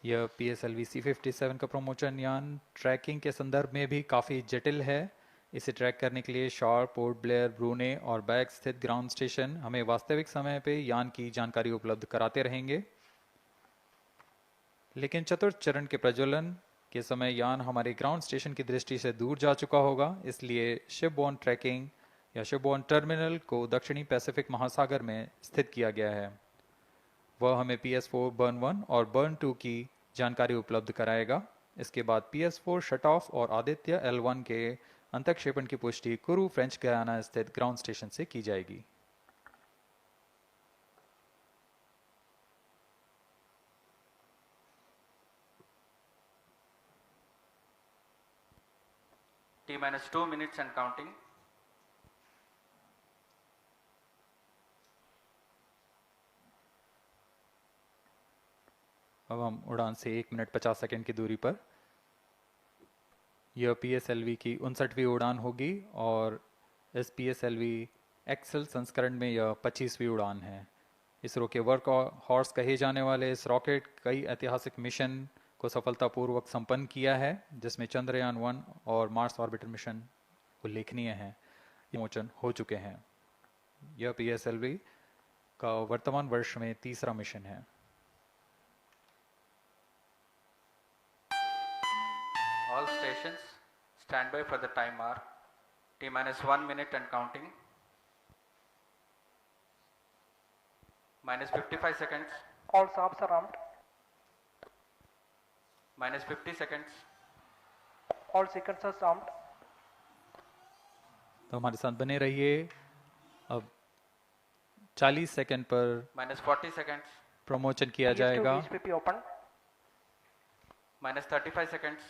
यह PSLV C57 का promotion यान ट्रैकिंग के संदर्भ में भी काफ़ी जटिल है। इसे ट्रैक करने के लिए शार्प, पोर्ट ब्लेयर, ब्रूने और बैग स्थित ग्राउंड स्टेशन हमें वास्तविक समय पे यान की जानकारी उपलब्ध कराते रहेंगे। लेकिन चतुर्थ चरण के प्रज्वलन के समय यान हमारे ग्राउंड स्टेशन की दृष्टि से दूर जा चुका होगा, इसलिए शिपबोर्न ट्रैकिंग या शिपबोर्न टर्मिनल को दक्षिणी पैसिफिक महासागर में स्थित किया गया है। वह हमें PS4 बर्न 1 और बर्न 2 की जानकारी उपलब्ध कराएगा। इसके बाद PS4 शट ऑफ और आदित्य L1 के अंतक्षेपण की पुष्टि कुरु फ्रेंच गयाना स्थित ग्राउंड स्टेशन से की जाएगी। T-2 minutes and counting. अब हम उड़ान से 1 मिनट 50 सेकंड की दूरी पर। यह PSLV की 59वीं उड़ान होगी और इस PSLV एक्सेल संस्करण में यह 25वीं उड़ान है। इसरो के वर्क हॉर्स कहे जाने वाले इस रॉकेट कई ऐतिहासिक मिशन को सफलतापूर्वक संपन्न किया है, जिसमें चंद्रयान 1 और मार्स ऑर्बिटर मिशन उल्लेखनीय हैं, विमोचन हो चुके हैं। यह PSLV का वर्तमान वर्ष में तीसरा मिशन है। All stations stand by for the time mark. T-1 minute and counting. -55 seconds. All subs are armed. -50 seconds. All sequencers armed. तो हमारे साथ बने रहिए। अब 40 सेकंड पर -40 seconds. प्रमोशन किया जाएगा। VSP open. -35 seconds.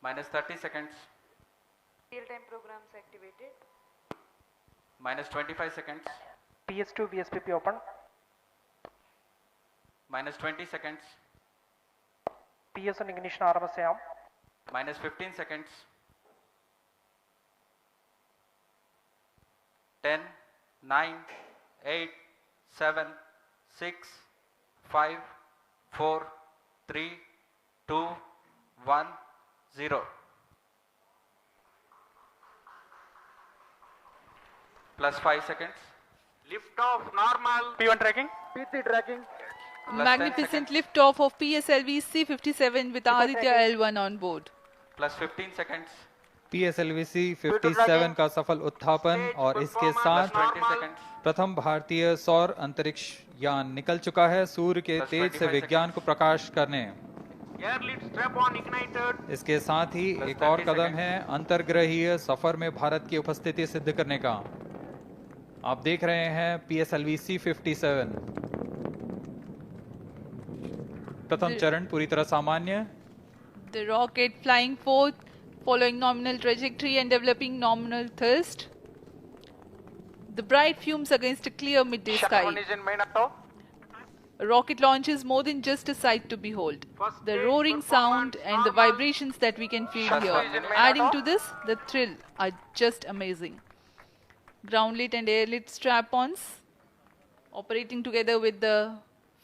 -30 seconds. Real-time programs activated. -25 seconds. PS2 VSPP open. -20 seconds. PS1 ignition RMS arm. -15 seconds. 10, 9, 8, 7, 6, 5, 4, 3, 2, 1, 0. +5 seconds. Lift off normal. P1 tracking. P3 tracking. Magnificent lift-off of PSLV C57 with Aditya L1 on board. +15 seconds. PSLV C57 का सफल उत्थापन और इसके साथ +20 seconds. प्रथम भारतीय सौर अंतरिक्ष यान निकल चुका है सूर्य के Plus तेज से 25 विज्ञान को प्रकाश करने। Air lead strap on ignited. इसके साथ ही Plus एक और 30 कदम seconds. है अंतर्ग्रहीय सफर में भारत की उपस्थिति सिद्ध करने का। आप देख रहे हैं PSLV C57। प्रथम चरण पूरी तरह सामान्य। The rocket flying forth, following nominal trajectory and developing nominal thrust. The bright fumes against a clear midday Shut sky. one is in main auto. A rocket launch is more than just a sight to behold. First The stage roaring sound performance and the normal. vibrations that we can feel First here, stage in main adding auto. to this, the thrill are just amazing. Ground lit and air lit strap-ons operating together with the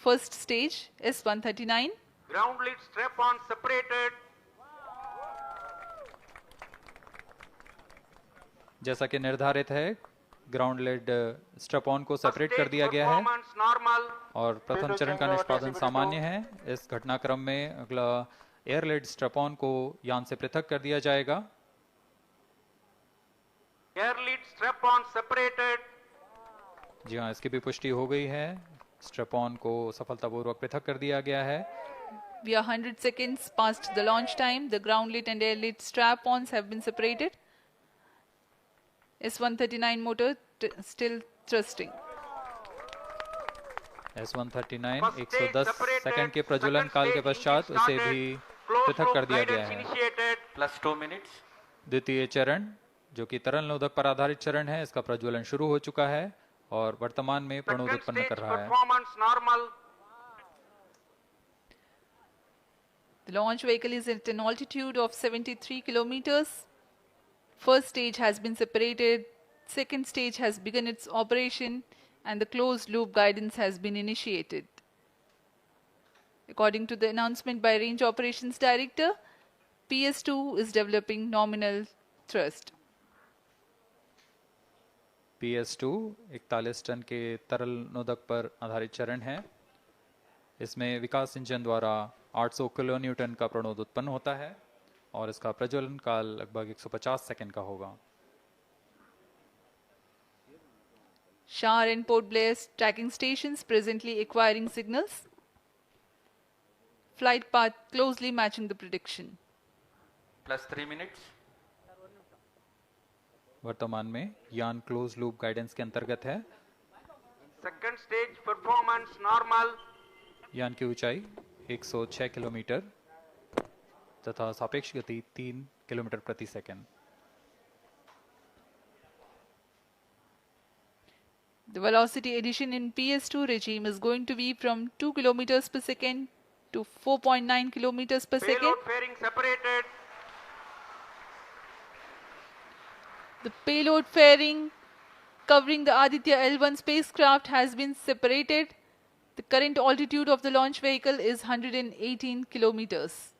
first stage S139. Ground lead strap on separated. जैसा कि निर्धारित है, ground lead strap-on को First separate कर stage दिया गया है performance normal. और प्रथम चरण का निष्पादन सामान्य है। इस घटनाक्रम में अगला एयर लेड स्ट्रैप-ऑन को यान से पृथक कर दिया जाएगा। Air lead strap on separated. जी हाँ, इसकी भी पुष्टि हो गई है। स्ट्रैप-ऑन को सफलतापूर्वक पृथक कर दिया गया है। We are 100 seconds past the launch time. The ground lit and air lit strap-ons have been separated. S139 motor still thrusting. S139 First stage 110 separated. Second के प्रज्वलन Second काल के stage पश्चात engine उसे started. भी Close पृथक rope कर दिया गया guidance है। initiated. +2 minutes. द्वितीय चरण जो कि तरल नोदक पर आधारित चरण है, इसका प्रज्वलन शुरू हो चुका है और वर्तमान में प्रणोद Second उत्पन्न stage कर रहा है। performance normal. The launch vehicle is at an altitude of 73 kilometers. First stage has been separated. Second stage has begun its operation. and the closed loop guidance has been initiated. According to the announcement by Range Operations Director, PS2 is developing nominal thrust. PS2 41 ton के तरल नोदक पर आधारित चरण है। इसमें विकास engine द्वारा 800 kilo Newton का प्रणोद उत्पन्न होता है और इसका प्रज्वलन काल लगभग 150 सेकंड का होगा। Shar and Port Blair tracking stations presently acquiring signals. Flight path closely matching the prediction. Plus 3 minutes. वर्तमान में यान क्लोज लूप गाइडेंस के अंतर्गत है। Second stage performance normal. यान की ऊंचाई 106 किलोमीटर तथा सापेक्ष गति 3 किलोमीटर प्रति second. The velocity addition in PS2 regime is going to be from 2 kilometers per second to 4.9 kilometers per second. Payload fairing separated. The payload fairing covering the Aditya L1 spacecraft has been separated. The current altitude of the launch vehicle is 118 kilometers.